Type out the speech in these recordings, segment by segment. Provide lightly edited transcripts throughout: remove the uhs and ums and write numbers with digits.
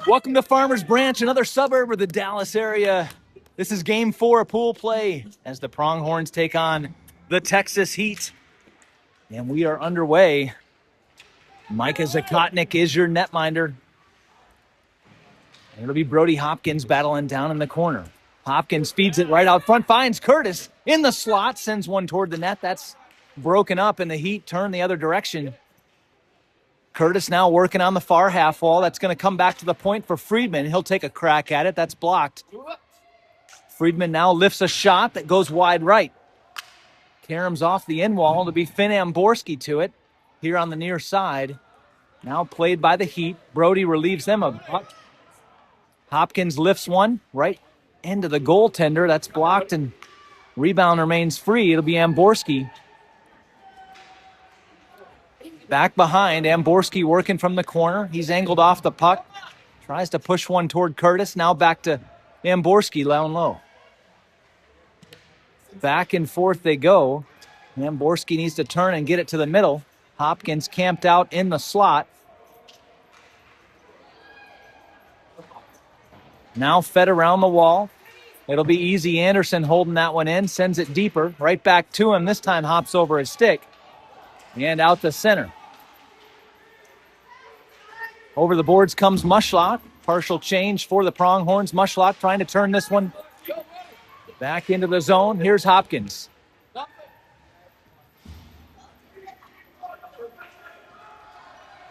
Welcome to Farmers Branch, another suburb of the Dallas area. This is Game 4 of pool play as the Pronghorns take on the Texas Heat. And we are underway. Micha Zakotnik is your netminder. And it'll be Brody Hopkins battling down in the corner. Hopkins feeds it right out front, finds Curtis in the slot, sends one toward the net. That's broken up, and the Heat turn the other direction. Curtis now working on the far half wall. That's going to come back to the point for Friedman. He'll take a crack at it. That's blocked. Friedman now lifts a shot that goes wide right. Caroms off the end wall. It'll be Finn Amborski to it here on the near side. Now played by the Heat. Brody relieves them of puck. Hopkins lifts one right into the goaltender. That's blocked, and rebound remains free. It'll be Amborski. Back behind, Amborski working from the corner. He's angled off the puck. Tries to push one toward Curtis. Now back to Amborski, down low. Back and forth they go. Amborski needs to turn and get it to the middle. Hopkins camped out in the slot. Now fed around the wall. It'll be Easy Anderson holding that one in. Sends it deeper. Right back to him. This time hops over his stick. And out the center. Over the boards comes Mushlock. Partial change for the Pronghorns. Mushlock trying to turn this one back into the zone. Here's Hopkins.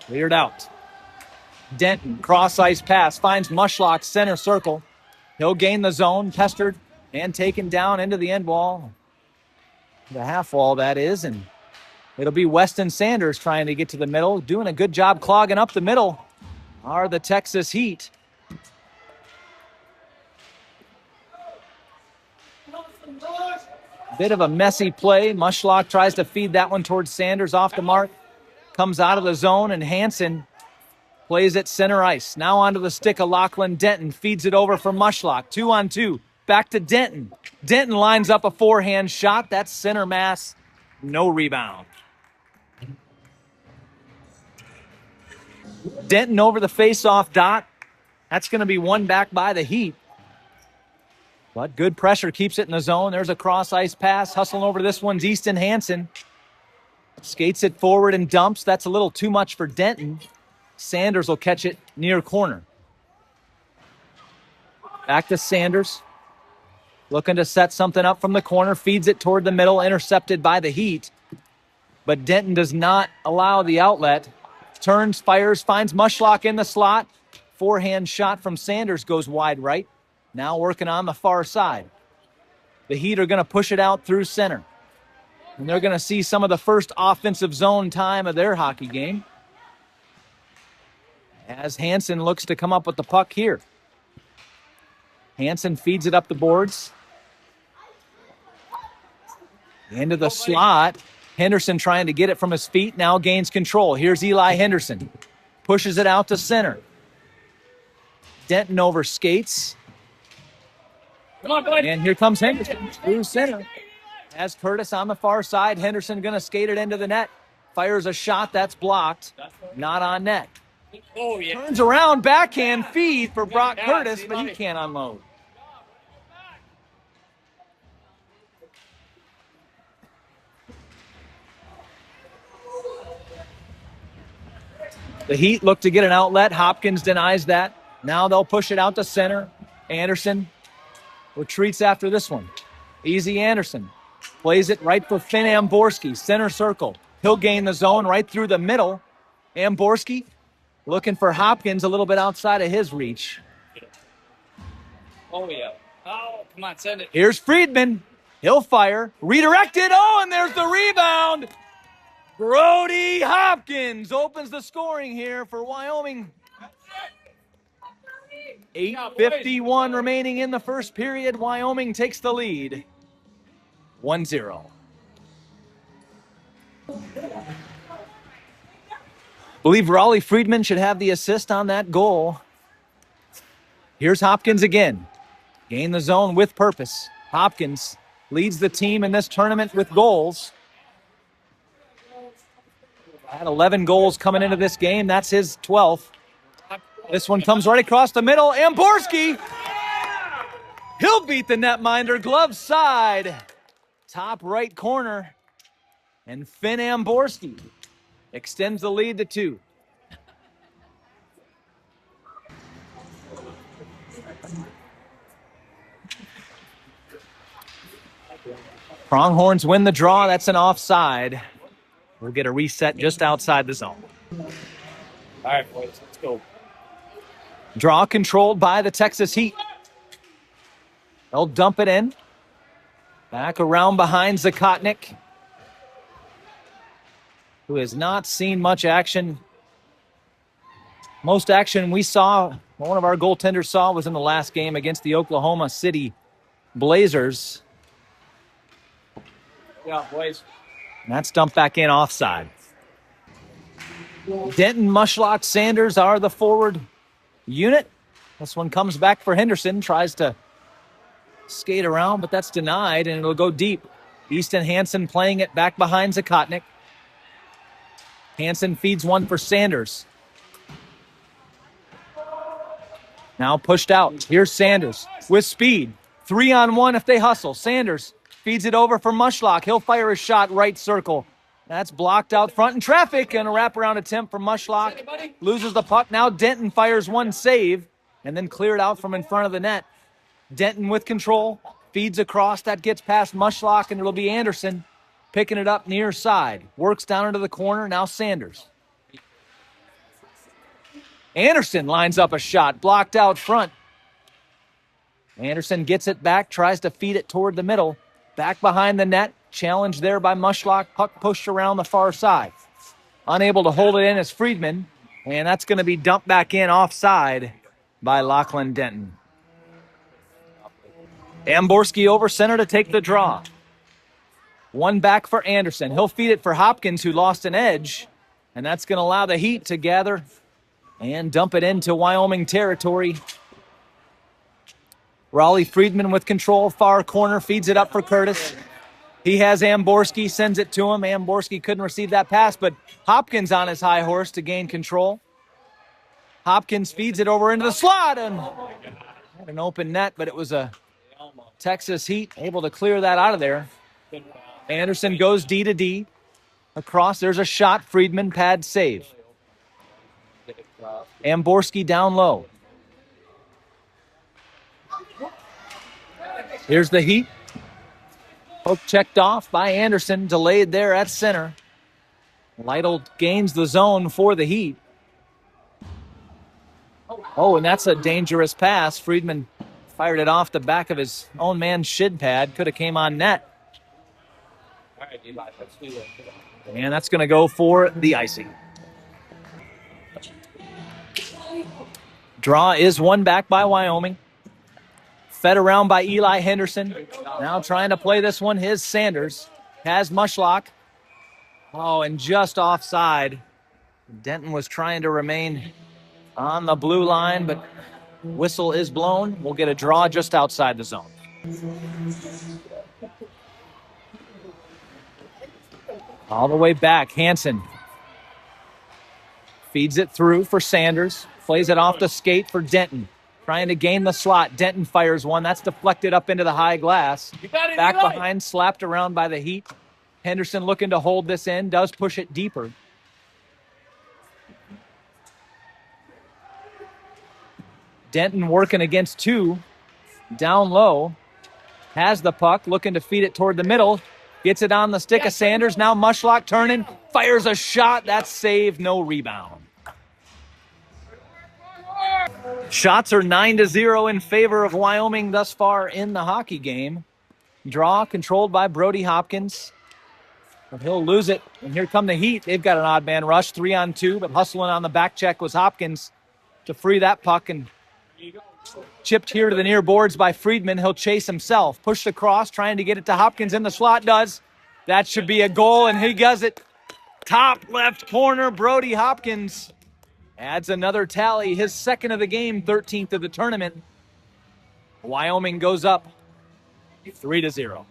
Cleared out. Denton, cross-ice pass, finds Mushlock, center circle. He'll gain the zone, pestered, and taken down into the end wall. The half wall, that is, and it'll be Weston Sanders trying to get to the middle. Doing a good job clogging up the middle are the Texas Heat. Bit of a messy play. Mushlock tries to feed that one towards Sanders off the mark. Comes out of the zone, and Hansen plays at center ice. Now onto the stick of Lachlan Denton. Feeds it over for Mushlock. 2-on-2. Back to Denton. Denton lines up a forehand shot. That's center mass. No rebound. Denton over the face-off dot. That's going to be won back by the Heat. But good pressure keeps it in the zone. There's a cross-ice pass. Hustling over this one's Easton Hansen. Skates it forward and dumps. That's a little too much for Denton. Sanders will catch it near corner. Back to Sanders. Looking to set something up from the corner. Feeds it toward the middle. Intercepted by the Heat. But Denton does not allow the outlet. Turns, fires, finds Mushlock in the slot. Forehand shot from Sanders goes wide right. Now working on the far side. The Heat are going to push it out through center. And they're going to see some of the first offensive zone time of their hockey game. As Hansen looks to come up with the puck here. Hansen feeds it up the boards. Into the slot. Henderson trying to get it from his feet. Now gains control. Here's Elijah Henderson. Pushes it out to center. Denton over skates. Come on, boy. And here comes Henderson through center. As Curtis on the far side. Henderson going to skate it into the net. Fires a shot. That's blocked. Not on net. Oh, yeah. Turns around. Backhand feed for Brock Curtis, but he can't unload. The Heat look to get an outlet. Hopkins denies that. Now they'll push it out to center. Anderson retreats after this one. Easy Anderson plays it right for Finn Amborski. Center circle. He'll gain the zone right through the middle. Amborski looking for Hopkins a little bit outside of his reach. Oh, yeah. Oh, come on, send it. Here's Friedman. He'll fire. Redirected. Oh, and there's the rebound. Brody Hopkins opens the scoring here for Wyoming. 8:51 remaining in the first period. Wyoming takes the lead. 1-0. Believe Raleigh Friedman should have the assist on that goal. Here's Hopkins again. Gain the zone with purpose. Hopkins leads the team in this tournament with goals. Had 11 goals coming into this game. That's his 12th. This one comes right across the middle. Amborski! He'll beat the netminder, glove side. Top right corner. And Finn Amborski extends the lead to 2. Pronghorns win the draw. That's an offside. We'll get a reset just outside the zone. All right, boys, let's go. Draw controlled by the Texas Heat. They'll dump it in. Back around behind Zakotnik, who has not seen much action. Most action we saw, one of our goaltenders saw, was in the last game against the Oklahoma City Blazers. Yeah, boys. And that's dumped back in offside. Denton, Mushlock, Sanders are the forward unit. This one comes back for Henderson, tries to skate around, but that's denied, and it'll go deep. Easton Hansen playing it back behind Zakotnik. Hansen feeds one for Sanders. Now pushed out. Here's Sanders with speed. 3-on-1 if they hustle. Sanders feeds it over for Mushlock. He'll fire a shot right circle. That's blocked out front in traffic, and a wraparound attempt for Mushlock. Loses the puck. Now Denton fires one save and then cleared out from in front of the net. Denton with control. Feeds across. That gets past Mushlock, and it'll be Anderson picking it up near side. Works down into the corner. Now Sanders. Anderson lines up a shot, blocked out front. Anderson gets it back, tries to feed it toward the middle. Back behind the net, challenged there by Mushlock. Puck pushed around the far side. Unable to hold it in is Friedman, and that's going to be dumped back in offside by Lachlan Denton. Amborski over center to take the draw. One back for Anderson. He'll feed it for Hopkins, who lost an edge, and that's going to allow the Heat to gather and dump it into Wyoming territory. Ralston Friedman with control, far corner, feeds it up for Curtis. He has Amborski, sends it to him. Amborski couldn't receive that pass, but Hopkins on his high horse to gain control. Hopkins feeds it over into the slot and had an open net, but it was a Texas Heat able to clear that out of there. Anderson goes D to D. Across, there's a shot. Friedman pad save. Amborski down low. Here's the Heat. Poke checked off by Anderson, delayed there at center. Lytle gains the zone for the Heat. Oh, and that's a dangerous pass. Friedman fired it off the back of his own man's shin pad. Could have came on net. All right, Eli, let's do it. And that's going to go for the icing. Draw is one back by Wyoming. Fed around by Elijah Henderson. Now trying to play this one, his Sanders. Has Mushlock. Oh, and just offside. Denton was trying to remain on the blue line, but whistle is blown. We'll get a draw just outside the zone. All the way back, Hansen feeds it through for Sanders. Plays it off the skate for Denton. Trying to gain the slot. Denton fires one. That's deflected up into the high glass. Back behind, slapped around by the Heat. Henderson looking to hold this in. Does push it deeper. Denton working against two. Down low. Has the puck. Looking to feed it toward the middle. Gets it on the stick of Sanders. Now Mushlock turning. Fires a shot. That's saved. No rebound. Shots are 9-0 in favor of Wyoming thus far in the hockey game. Draw controlled by Brody Hopkins. But he'll lose it. And here come the Heat. They've got an odd man rush, 3-on-2, but hustling on the back check was Hopkins to free that puck, and chipped here to the near boards by Friedman. He'll chase himself. Pushed across, trying to get it to Hopkins in the slot. Does. That should be a goal, and he does it. Top left corner, Brody Hopkins adds another tally, his second of the game, 13th of the tournament. Wyoming goes up 3-0.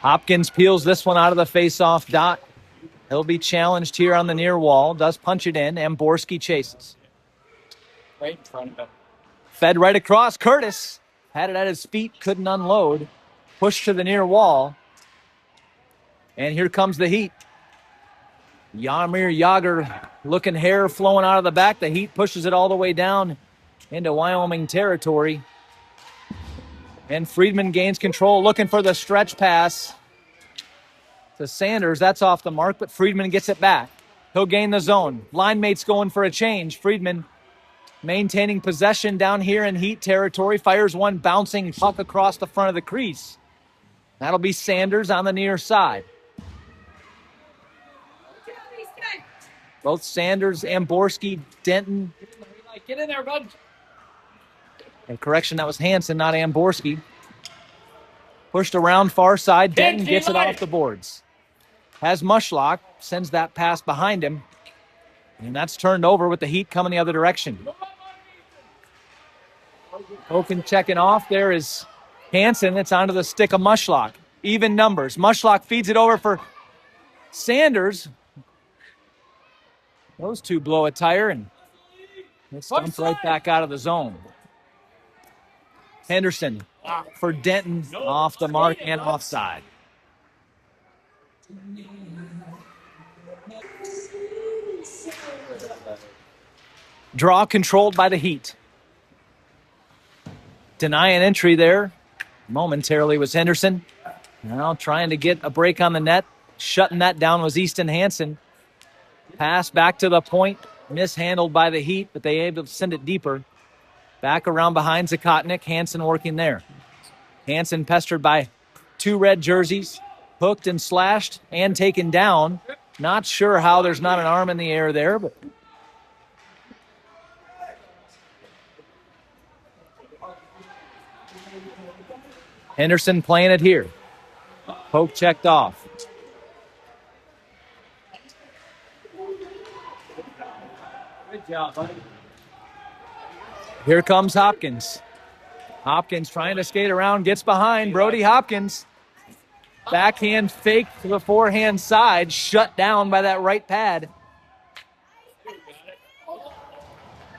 Hopkins peels this one out of the face-off dot. He'll be challenged here on the near wall. Does punch it in. Amborski chases. Right in front of him. Fed right across. Curtis had it at his feet. Couldn't unload. Pushed to the near wall. And here comes the heat. Jaromir Jagr looking hair flowing out of the back. The heat pushes it all the way down into Wyoming territory. And Friedman gains control, looking for the stretch pass to Sanders. That's off the mark, but Friedman gets it back. He'll gain the zone. Line mates going for a change. Friedman maintaining possession down here in heat territory. Fires one bouncing puck across the front of the crease. That'll be Sanders on the near side. Both Sanders, Amborski, Denton. Get in there, bud. And correction, that was Hansen, not Amborski. Pushed around far side. Denton gets it off the boards. Has Mushlock, sends that pass behind him. And that's turned over with the heat coming the other direction. Hoken checking off. There is Hansen. It's onto the stick of Mushlock. Even numbers. Mushlock feeds it over for Sanders. Those two blow a tire, and it's dumped right back out of the zone. Henderson for Denton, off the mark and offside. Draw controlled by the Heat. Denying entry there momentarily was Henderson. Now trying to get a break on the net. Shutting that down was Easton Hansen. Pass back to the point, mishandled by the Heat, but they able to send it deeper. Back around behind Zakotnik, Hansen working there. Hansen pestered by two red jerseys, hooked and slashed and taken down. Not sure how there's not an arm in the air there, but Henderson playing it here. Poke checked off. Good job, buddy. Here comes Hopkins. Hopkins trying to skate around, gets behind. Brody Hopkins. Backhand fake to the forehand side, shut down by that right pad.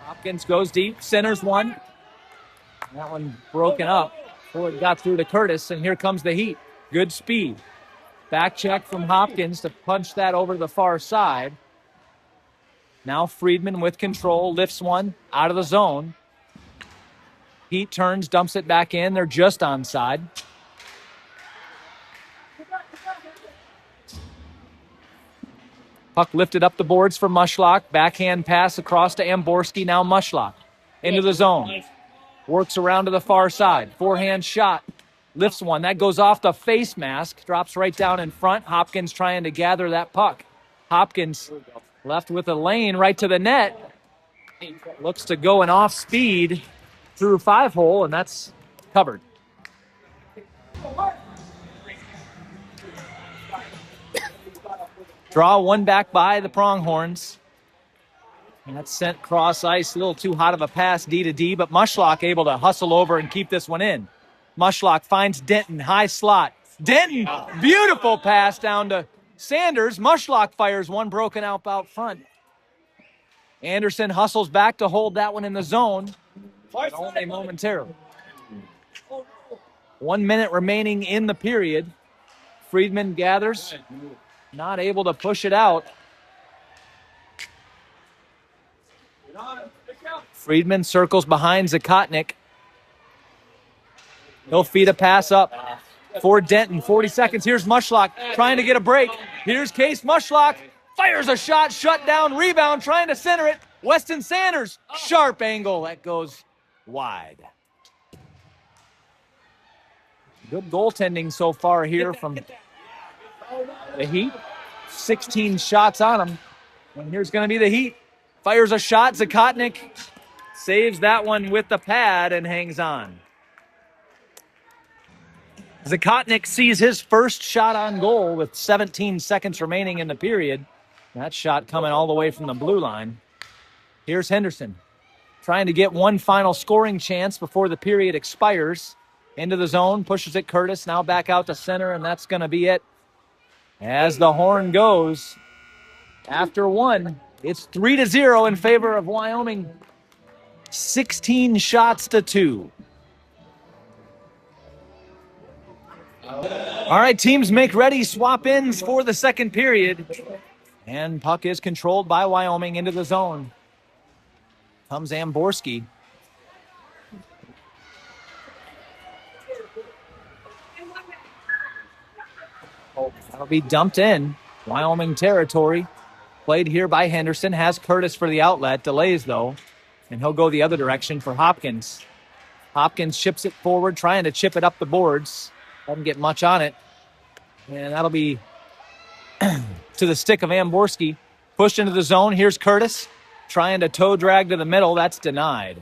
Hopkins goes deep, centers one. That one broken up before it got through to Curtis, and here comes the Heat. Good speed. Back check from Hopkins to punch that over to the far side. Now Friedman with control, lifts one out of the zone. Heat turns, dumps it back in. They're just onside. Puck lifted up the boards for Mushlock. Backhand pass across to Amborski. Now Mushlock into the zone. Works around to the far side. Forehand shot. Lifts one. That goes off the face mask. Drops right down in front. Hopkins trying to gather that puck. Hopkins left with a lane right to the net. Looks to go an off speed through 5-hole, and that's covered. Draw one back by the Pronghorns. And that's sent cross ice. A little too hot of a pass D to D, but Mushlock able to hustle over and keep this one in. Mushlock finds Denton, high slot. Denton, beautiful pass down to Sanders. Mushlock fires one, broken out front. Anderson hustles back to hold that one in the zone, but only momentarily. 1 minute remaining in the period. Friedman gathers, not able to push it out. Friedman circles behind Zakotnik. He'll feed a pass up for Denton. 40 seconds. Here's Mushlock trying to get a break. Here's Case Mushlock. Fires a shot, shut down, rebound, trying to center it. Weston Sanders, sharp angle. That goes wide. Good goaltending so far here from the Heat. 16 shots on him. And here's going to be the Heat. Fires a shot. Zakotnik saves that one with the pad and hangs on. Zakotnik sees his first shot on goal with 17 seconds remaining in the period. That shot coming all the way from the blue line. Here's Henderson trying to get one final scoring chance before the period expires. into the zone, pushes it Curtis, now back out to center, and that's going to be it. As the horn goes, after one, it's 3-0 in favor of Wyoming. 16 shots to 2. All right, teams make ready, swap ins for the second period. And puck is controlled by Wyoming into the zone. Comes Amborski. That'll be dumped in. Wyoming territory. Played here by Henderson. Has Curtis for the outlet. Delays, though. And he'll go the other direction for Hopkins. Hopkins chips it forward, trying to chip it up the boards. Doesn't get much on it. And that'll be to the stick of Amborski. Pushed into the zone. Here's Curtis. Trying to toe drag to the middle. That's denied.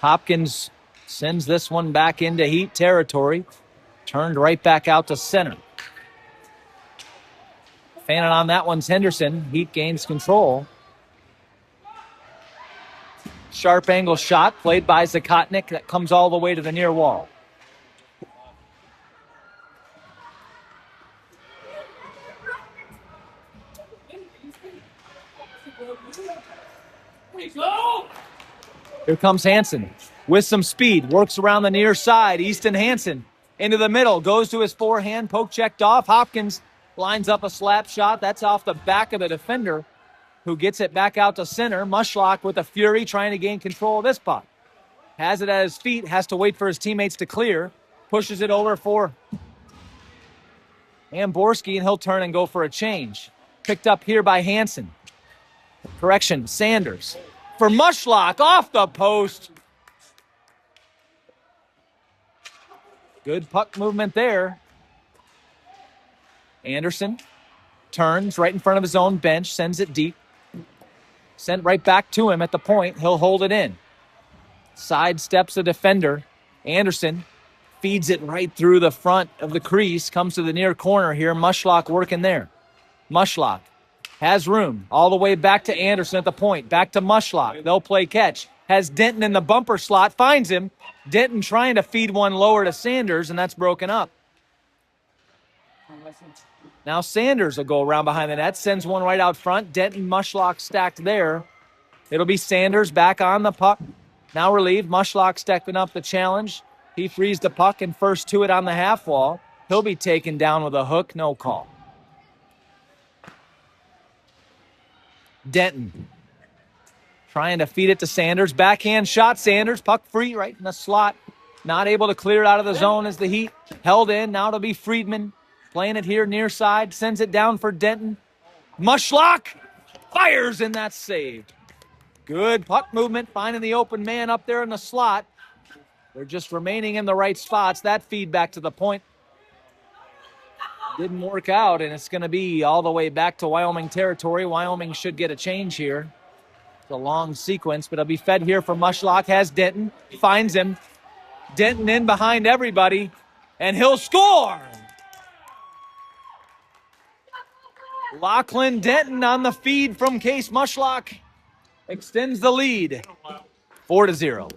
Hopkins sends this one back into Heat territory. Turned right back out to center. Fanning on that one's Henderson. Heat gains control. Sharp angle shot played by Zakotnik that comes all the way to the near wall. Here comes Hansen with some speed. Works around the near side. Easton Hansen into the middle. Goes to his forehand. Poke checked off. Hopkins lines up a slap shot. That's off the back of the defender, who gets it back out to center. Mushlock with a fury trying to gain control of this puck. Has it at his feet. Has to wait for his teammates to clear. Pushes it over for Amborski, and he'll turn and go for a change. Picked up here by Hansen. Correction, Sanders. For Mushlock, off the post. Good puck movement there. Anderson turns right in front of his own bench, sends it deep. Sent right back to him at the point. He'll hold it in. Sidesteps a defender. Anderson feeds it right through the front of the crease. Comes to the near corner here. Mushlock working there. Mushlock has room all the way back to Anderson at the point. Back to Mushlock. They'll play catch. Has Denton in the bumper slot. Finds him. Denton trying to feed one lower to Sanders, and that's broken up. Now Sanders will go around behind the net. Sends one right out front. Denton, Mushlock stacked there. It'll be Sanders back on the puck. Now relieved. Mushlock stepping up the challenge. He frees the puck and first to it on the half wall. He'll be taken down with a hook. No call. Denton trying to feed it to Sanders. Backhand shot. Sanders. Puck free right in the slot. Not able to clear it out of the zone as the Heat held in. Now it'll be Friedman playing it here near side. Sends it down for Denton. Mushlock fires, and that's saved. Good puck movement. Finding the open man up there in the slot. They're just remaining in the right spots. That feedback to the point didn't work out, and it's going to be all the way back to Wyoming territory. Wyoming should get a change here. It's a long sequence, but it'll be fed here for Mushlock. Has Denton. Finds him. Denton in behind everybody, and he'll score! Lachlan Denton on the feed from Case Mushlock extends the lead. 4-0.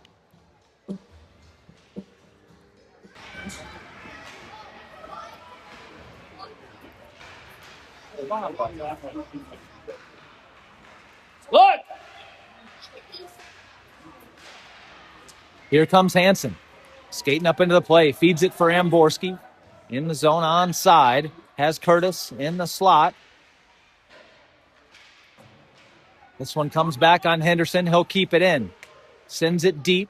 Look! Here comes Hansen. Skating up into the play. Feeds it for Amborski. In the zone onside. Has Curtis in the slot. This one comes back on Henderson. He'll keep it in. Sends it deep.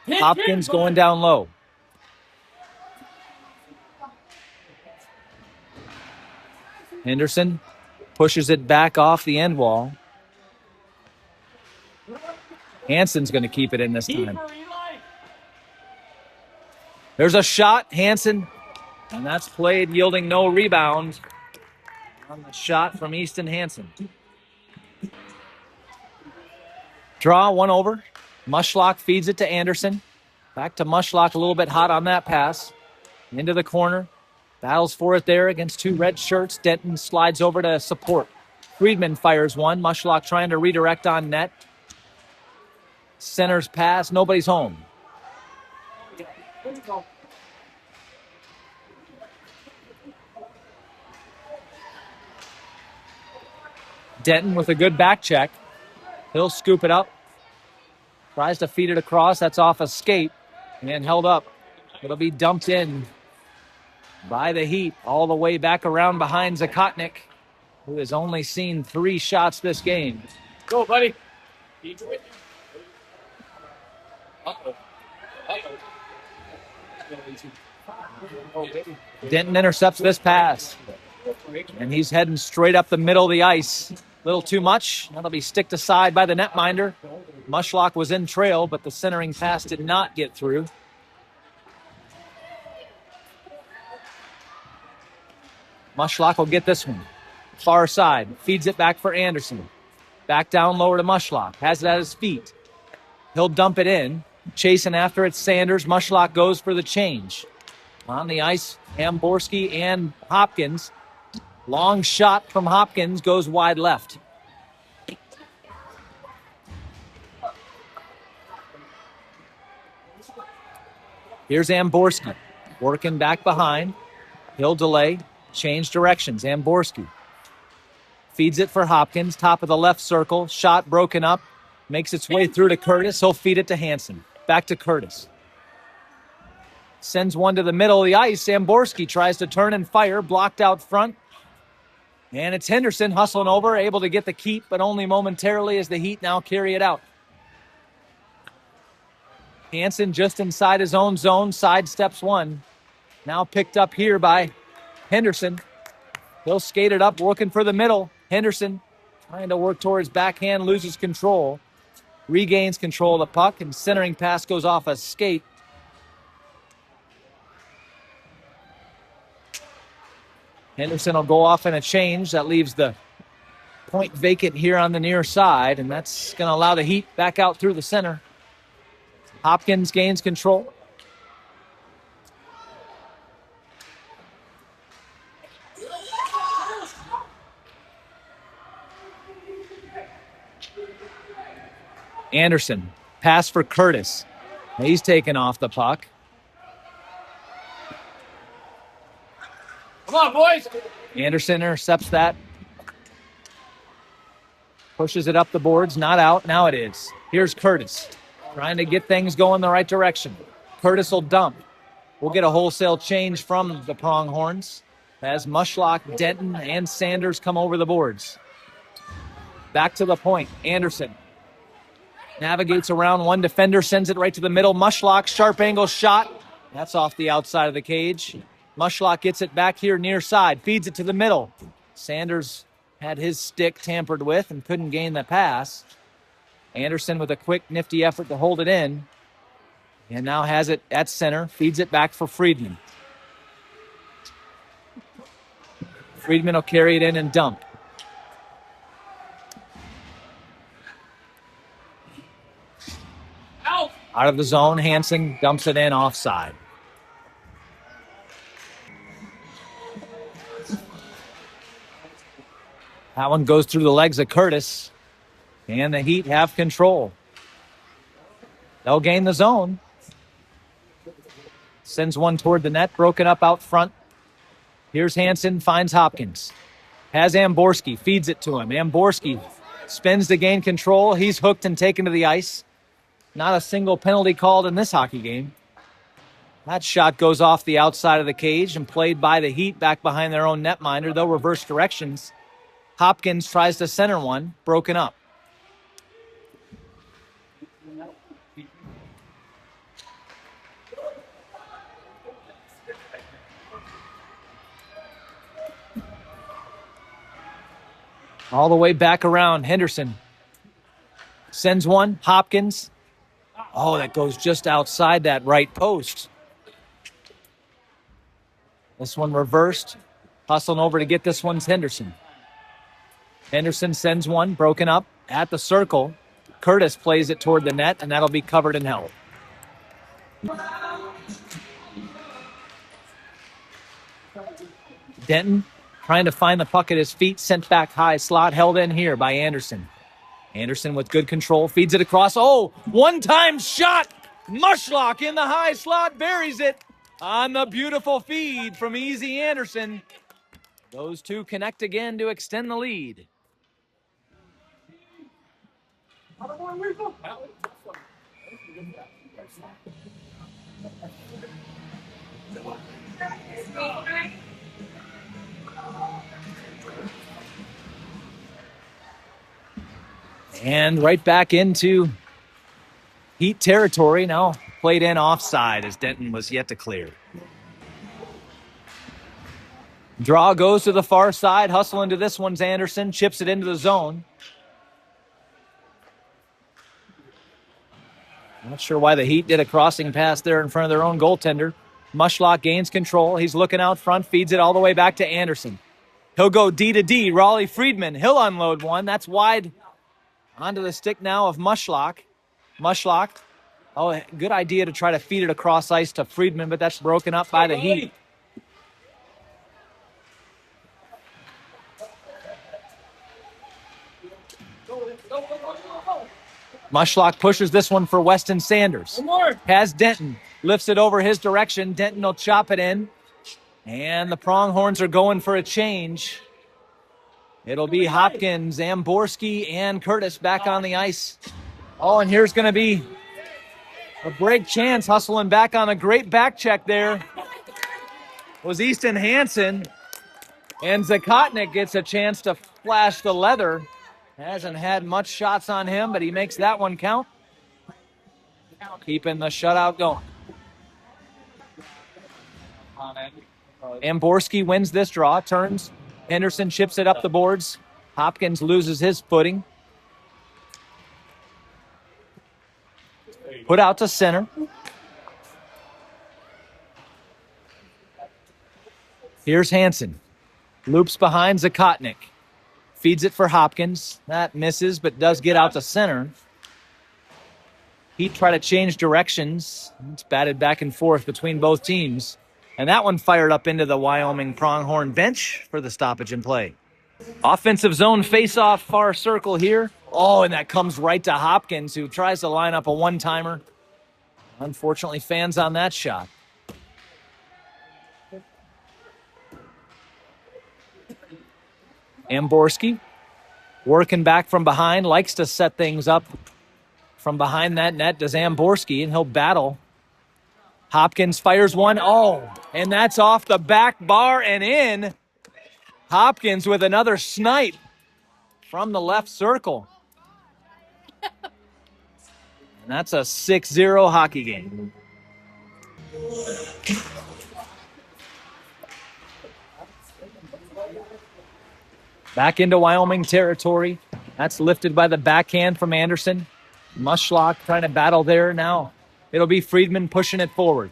Hopkins going down low. Henderson pushes it back off the end wall. Hansen's going to keep it in this time. There's a shot, Hansen, and that's played, yielding no rebound on the shot from Easton Hansen. Draw, one over. Mushlock feeds it to Anderson. Back to Mushlock, a little bit hot on that pass. Into the corner. Battles for it there against two red shirts. Denton slides over to support. Friedman fires one. Mushlock trying to redirect on net. Center's pass. Nobody's home. Denton with a good back check. He'll scoop it up. Tries to feed it across. That's off a skate and held up. It'll be dumped in by the Heat all the way back around behind Zakotnik, who has only seen 3 shots this game. Go, buddy. Uh-oh. Denton intercepts this pass. And he's heading straight up the middle of the ice. Little too much. That'll be sticked aside by the netminder. Mushlock was in trail, but the centering pass did not get through. Mushlock will get this one. Far side. Feeds it back for Anderson. Back down lower to Mushlock. Has it at his feet. He'll dump it in. Chasing after it, Sanders. Mushlock goes for the change. On the ice, Amborski and Hopkins. Long shot from Hopkins goes wide left. Here's Amborski working back behind. He'll delay, change directions. Amborski feeds it for Hopkins, top of the left circle. Shot broken up, makes its way through to Curtis. He'll feed it to Hansen. Back to Curtis. Sends one to the middle of the ice. Amborski tries to turn and fire, blocked out front. And it's Henderson hustling over, able to get the keep, but only momentarily as the Heat now carry it out. Hansen just inside his own zone, sidesteps one. Now picked up here by Henderson. He'll skate it up, looking for the middle. Henderson trying to work towards backhand, loses control. Regains control of the puck, and centering pass goes off a skate. Henderson will go off in a change. That leaves the point vacant here on the near side, and that's going to allow the Heat back out through the center. Hopkins gains control. Anderson, pass for Curtis. He's taken off the puck. Come on, boys. Anderson intercepts that. Pushes it up the boards, not out. Now it is. Here's Curtis, trying to get things going the right direction. Curtis will dump. We'll get a wholesale change from the Pronghorns as Mushlock, Denton, and Sanders come over the boards. Back to the point. Anderson navigates around one defender, sends it right to the middle. Mushlock, sharp angle shot. That's off the outside of the cage. Mushlock gets it back here near side, feeds it to the middle. Sanders had his stick tampered with and couldn't gain the pass. Anderson with a quick, nifty effort to hold it in. And now has it at center, feeds it back for Friedman. Friedman will carry it in and dump. Out of the zone, Hansen dumps it in offside. That one goes through the legs of Curtis, and the Heat have control. They'll gain the zone. Sends one toward the net, broken up out front. Here's Hansen, finds Hopkins. Has Amborski, feeds it to him. Amborski spins to gain control. He's hooked and taken to the ice. Not a single penalty called in this hockey game. That shot goes off the outside of the cage and played by the Heat back behind their own netminder. They'll reverse directions. Hopkins tries to center one, broken up. All the way back around, Henderson sends one, Hopkins. Oh, that goes just outside that right post. This one reversed. Hustling over to get this one's Henderson. Henderson sends one, broken up at the circle. Curtis plays it toward the net, and that'll be covered and held. Denton trying to find the puck at his feet, sent back high slot, held in here by Anderson. Anderson with good control, feeds it across. Oh, one-time shot! Mushlock in the high slot, buries it on the beautiful feed from Easy Anderson. Those two connect again to extend the lead. And right back into Heat territory, now played in offside as Denton was yet to clear. Draw goes to the far side, hustle into this one's Anderson, chips it into the zone. Not sure why the Heat did a crossing pass there in front of their own goaltender. Mushlock gains control. He's looking out front, feeds it all the way back to Anderson. He'll go D to D. Ralston Friedman, he'll unload one. That's wide onto the stick now of Mushlock. Mushlock, oh, good idea to try to feed it across ice to Friedman, but that's broken up by the Heat. Mushlock pushes this one for Weston Sanders. Has Denton. Lifts it over his direction. Denton will chop it in. And the Pronghorns are going for a change. It'll be Hopkins, Amborski, and Curtis back on the ice. Oh, and here's going to be a break chance. Hustling back on a great back check there was Easton Hansen. And Zakotnik gets a chance to flash the leather. Hasn't had much shots on him, but he makes that one count. Keeping the shutout going. Amborski wins this draw, turns. Henderson chips it up the boards. Hopkins loses his footing. Put out to center. Here's Hansen. Loops behind Zakotnik. Feeds it for Hopkins. That misses, but does get out to center. Heat try to change directions. It's batted back and forth between both teams. And that one fired up into the Wyoming Pronghorn bench for the stoppage in play. Offensive zone face-off far circle here. Oh, and that comes right to Hopkins, who tries to line up a one-timer. Unfortunately, fans on that shot. Amborski working back from behind, likes to set things up from behind that net, does Amborski, and he'll battle. Hopkins fires one. Oh, and that's off the back bar and in. Hopkins with another snipe from the left circle. And that's a 6-0 hockey game. Back into Wyoming territory. That's lifted by the backhand from Anderson. Mushlock trying to battle there now. It'll be Friedman pushing it forward.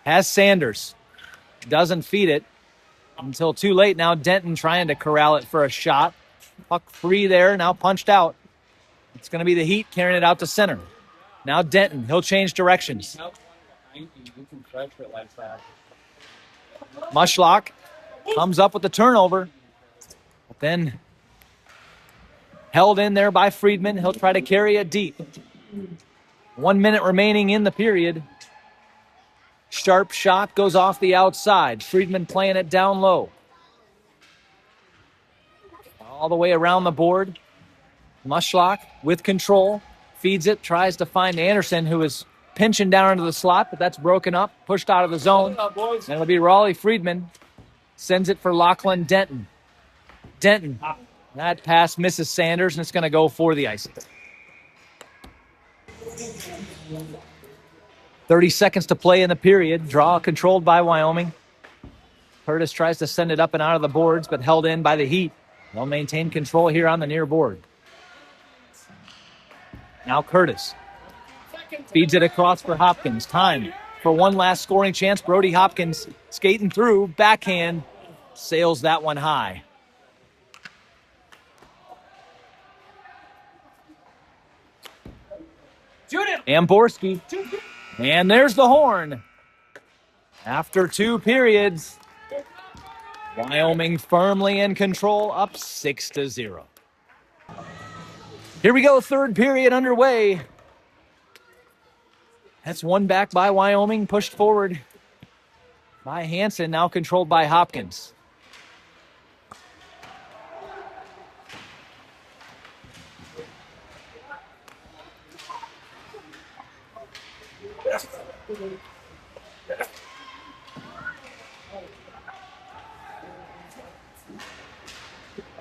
Has Sanders. Doesn't feed it until too late. Now Denton trying to corral it for a shot. Puck free there, now punched out. It's going to be the Heat carrying it out to center. Now Denton, he'll change directions. Mushlock comes up with the turnover. Then held in there by Friedman. He'll try to carry it deep. 1 minute remaining in the period. Sharp shot goes off the outside. Friedman playing it down low. All the way around the board. Mushlock with control. Feeds it, tries to find Anderson, who is pinching down into the slot, but that's broken up, pushed out of the zone. And it'll be Ralston Friedman. Sends it for Lachlan Denton. Denton, that pass misses Sanders, and it's going to go for the icing. 30 seconds to play in the period. Draw controlled by Wyoming. Curtis tries to send it up and out of the boards, but held in by the Heat. They'll maintain control here on the near board. Now Curtis feeds it across for Hopkins. Time for one last scoring chance. Brody Hopkins skating through, backhand, sails that one high. Amborski. And there's the horn. After 2 periods, Wyoming firmly in control, up 6-0. Here we go, third period underway. That's one back by Wyoming, pushed forward by Hansen, now controlled by Hopkins.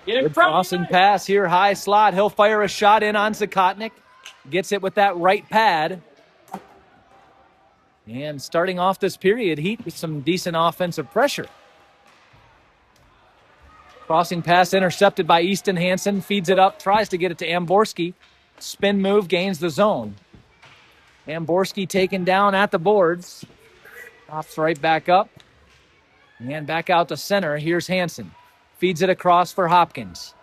Good crossing pass here, high slot. He'll fire a shot in on Zakotnik. Gets it with that right pad. And starting off this period, Heat with some decent offensive pressure. Crossing pass intercepted by Easton Hansen. Feeds it up, tries to get it to Amborski. Spin move, gains the zone. Amborski taken down at the boards. Pops right back up. And back out to center. Here's Hansen. Feeds it across for Hopkins.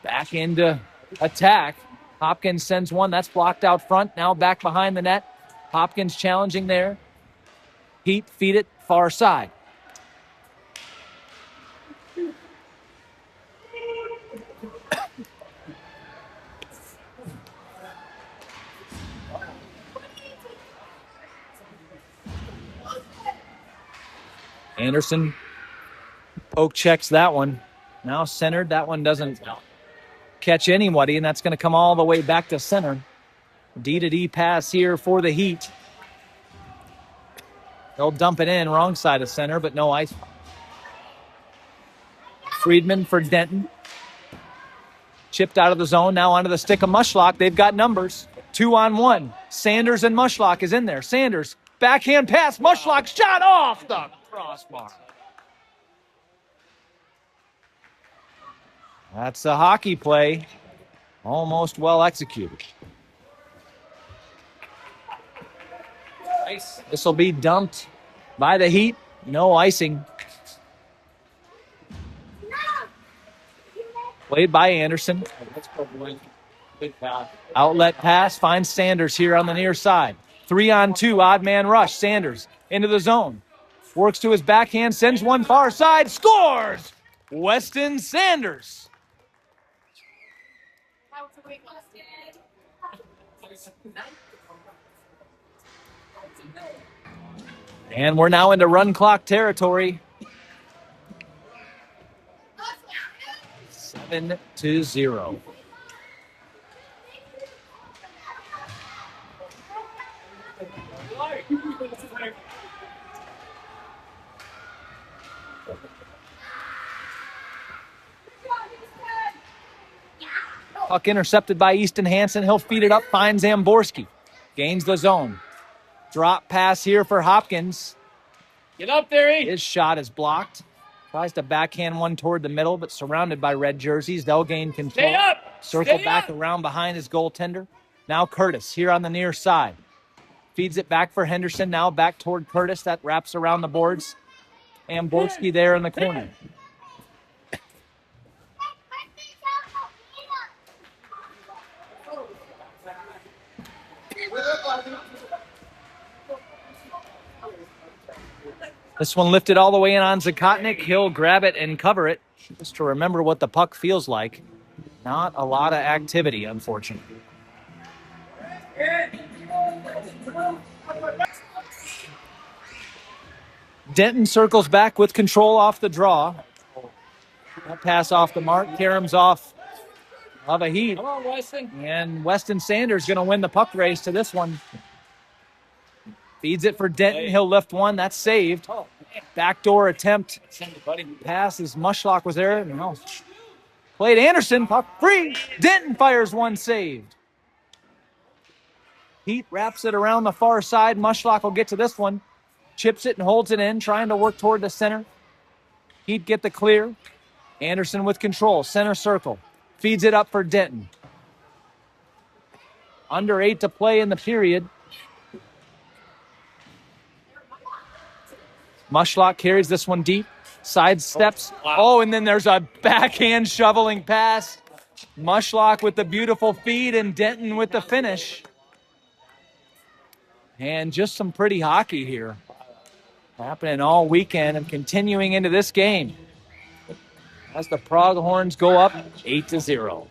Back into attack. Hopkins sends one. That's blocked out front. Now back behind the net. Hopkins challenging there. Heat feed it far side. Anderson poke checks that one. Now centered. That one doesn't catch anybody, and that's going to come all the way back to center. D-to-D pass here for the Heat. They'll dump it in, wrong side of center, but no ice. Friedman for Denton. Chipped out of the zone, now onto the stick of Mushlock. They've got numbers. 2-on-1. Sanders and Mushlock is in there. Sanders, backhand pass. Mushlock shot off the crossbar. That's a hockey play. Almost well executed. Nice. This will be dumped by the Heat. No icing. Played by Anderson. Let's go, boy. Good pass. Outlet pass finds Sanders here on the near side. 3-on-2, odd man rush. Sanders into the zone. Works to his backhand, sends one far side, scores! Weston Sanders. And we're now into run clock territory. 7-0. Puck intercepted by Easton Hansen. He'll feed it up, finds Amborski. Gains the zone. Drop pass here for Hopkins. Get up there, E. His shot is blocked. Tries to backhand one toward the middle, but surrounded by red jerseys. They'll gain control. Stay up. Circle Stay back up. around behind his goaltender. Now Curtis here on the near side. Feeds it back for Henderson. Now back toward Curtis. That wraps around the boards. Amborski there in the corner. This one lifted all the way in on Zakotnik. He'll grab it and cover it. Just to remember what the puck feels like. Not a lot of activity, unfortunately. Denton circles back with control off the draw. That pass off the mark. Karam's off of a Heat. Come on, Weston. And Weston Sanders going to win the puck race to this one. Feeds it for Denton. He'll lift one. That's saved. Oh, man. Backdoor attempt. Send it, buddy. Pass as Mushlock was there. No. Played Anderson. Puck free. Denton fires one, saved. Heat wraps it around the far side. Mushlock will get to this one. Chips it and holds it in, trying to work toward the center. Heat get the clear. Anderson with control. Center circle. Feeds it up for Denton. Under 8 to play in the period. Mushlock carries this one deep. Side steps. Wow. Oh, and then there's a backhand shoveling pass. Mushlock with the beautiful feed and Denton with the finish. And just some pretty hockey here. Happening all weekend and continuing into this game. as the Pronghorns go up 8-0.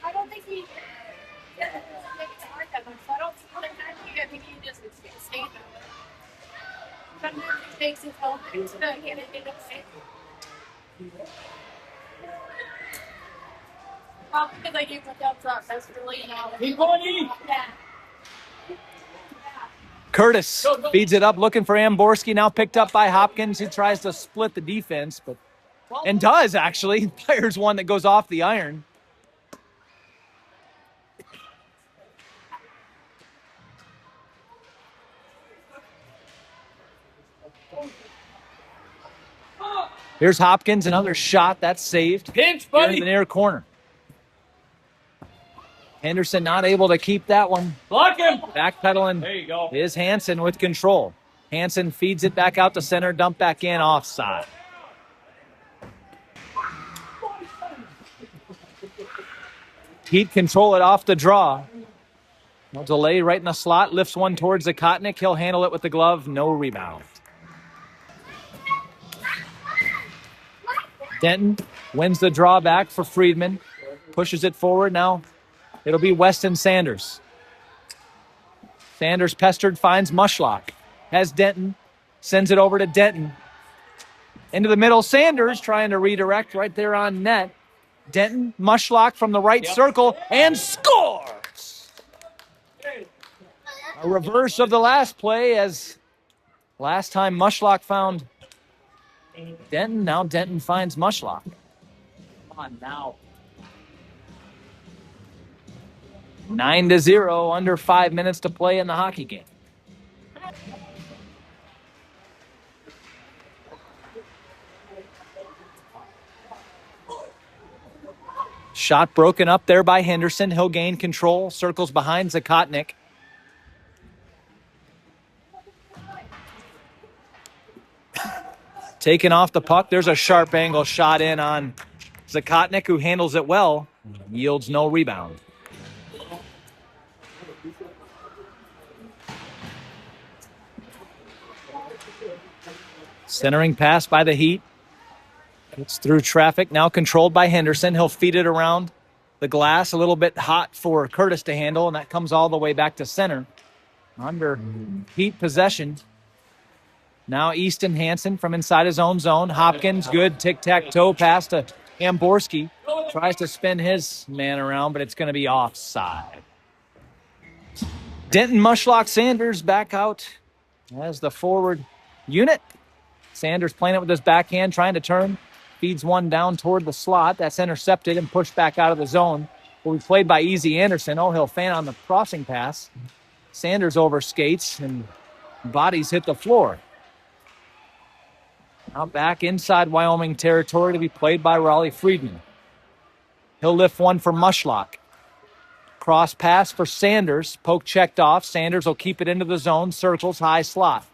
I don't think he just stay there. Sometimes he takes his helmet to get it in the face. Probably because I gave my thumbs up. That's really Keep going, yeah. Curtis feeds it up, looking for Amborski, now picked up by Hopkins. He tries to split the defense, and does actually. Fires one that goes off the iron. Here's Hopkins, another shot that's saved. Pinch, Here buddy. in the near corner. Henderson not able to keep that one. Block him. Backpedaling There you go. is Hansen with control. Hansen feeds it back out to center, dump back in, offside. Heat control it off the draw. No delay right in the slot, lifts one towards Zakotnik. He'll handle it with the glove, no rebound. Denton wins the drawback for Friedman. Pushes it forward now. It'll be Weston Sanders. Sanders pestered, finds Mushlock. Has Denton. Sends it over to Denton. Into the middle, Sanders trying to redirect right there on net. Denton, Mushlock from the right circle, and scores! A reverse of the last play, as last time Mushlock found Denton. Now Denton finds Mushlock. Come on now. 9-0, under 5 minutes to play in the hockey game. Shot broken up there by Henderson. He'll gain control. Circles behind Zakotnik. Taken off the puck. There's a sharp angle shot in on Zakotnik, who handles it well. Yields no rebound. Centering pass by the Heat. It's through traffic, now controlled by Henderson. He'll feed it around the glass, a little bit hot for Curtis to handle, and that comes all the way back to center. Under Heat possession. Now Easton Hansen from inside his own zone. Hopkins, good tic-tac-toe pass to Amborski. Tries to spin his man around, but it's going to be offside. Denton, Mushlock, Sanders back out as the forward unit. Sanders playing it with his backhand, trying to turn. Feeds one down toward the slot. That's intercepted and pushed back out of the zone. Will be played by Easy Anderson. Oh, he'll fan on the crossing pass. Sanders overskates and bodies hit the floor. Now back inside Wyoming territory to be played by Ralston Friedman. He'll lift one for Mushlock. Cross pass for Sanders. Poke checked off. Sanders will keep it into the zone. Circles, high slot.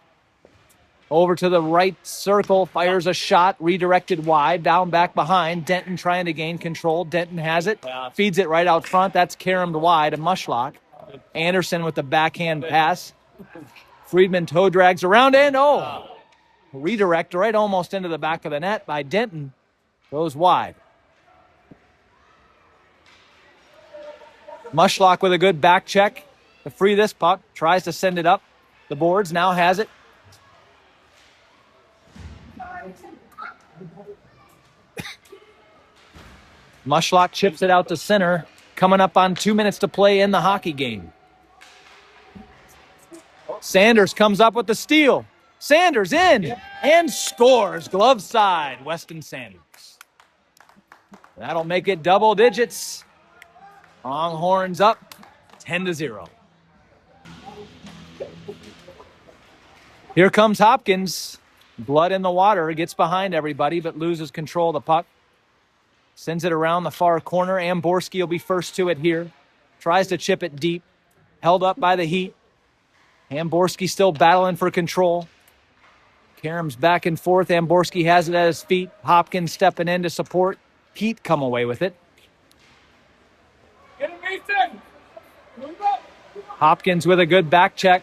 Over to the right circle, fires a shot, redirected wide, down back behind. Denton trying to gain control. Denton has it, feeds it right out front. That's caromed wide, a Mushlock. Anderson with the backhand pass. Friedman toe drags around, and redirect right almost into the back of the net by Denton. Goes wide. Mushlock with a good back check to free this puck. Tries to send it up the boards, now has it. Mushlock chips it out to center. Coming up on 2 minutes to play in the hockey game. Sanders comes up with the steal. Sanders in and scores. Glove side, Weston Sanders. That'll make it double digits. Pronghorns up 10-0. Here comes Hopkins. Blood in the water. Gets behind everybody but loses control of the puck. Sends it around the far corner. Amborski will be first to it here. Tries to chip it deep. Held up by the Heat. Amborski still battling for control. Karam's back and forth. Amborski has it at his feet. Hopkins stepping in to support. Heat come away with it. Get him, Easton. Hopkins with a good back check.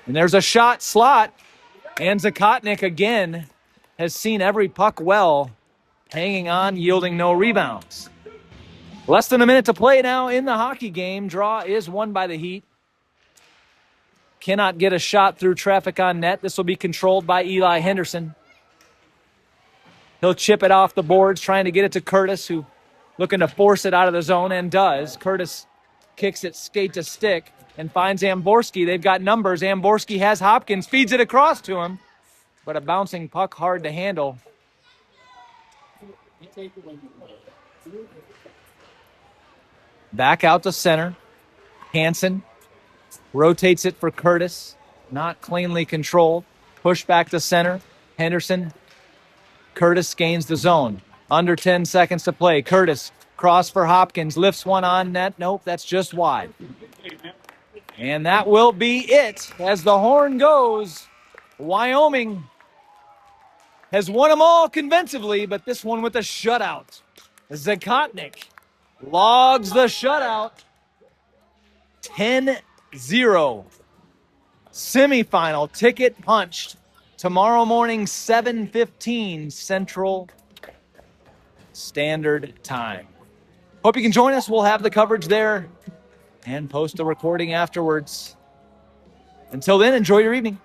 And there's a shot slot. And Zakotnik again has seen every puck well, hanging on, yielding no rebounds. Less than a minute to play now in the hockey game. Draw is won by the Heat. Cannot get a shot through traffic on net. This will be controlled by Elijah Henderson. He'll chip it off the boards, trying to get it to Curtis, who looking to force it out of the zone, and does. Curtis kicks it skate to stick and finds Amborski. They've got numbers. Amborski has Hopkins, feeds it across to him, but a bouncing puck hard to handle. Back out to center. Hansen rotates it for Curtis. Not cleanly controlled. Push back to center. Henderson. Curtis gains the zone. Under 10 seconds to play. Curtis, cross for Hopkins. Lifts one on net. Nope, that's just wide. And that will be it as the horn goes. Wyoming has won them all convincingly, but this one with a shutout. Zakotnik logs the shutout. 10-0. Semifinal ticket punched. Tomorrow morning, 7:15 Central Standard Time. Hope you can join us. We'll have the coverage there and post a recording afterwards. Until then, enjoy your evening.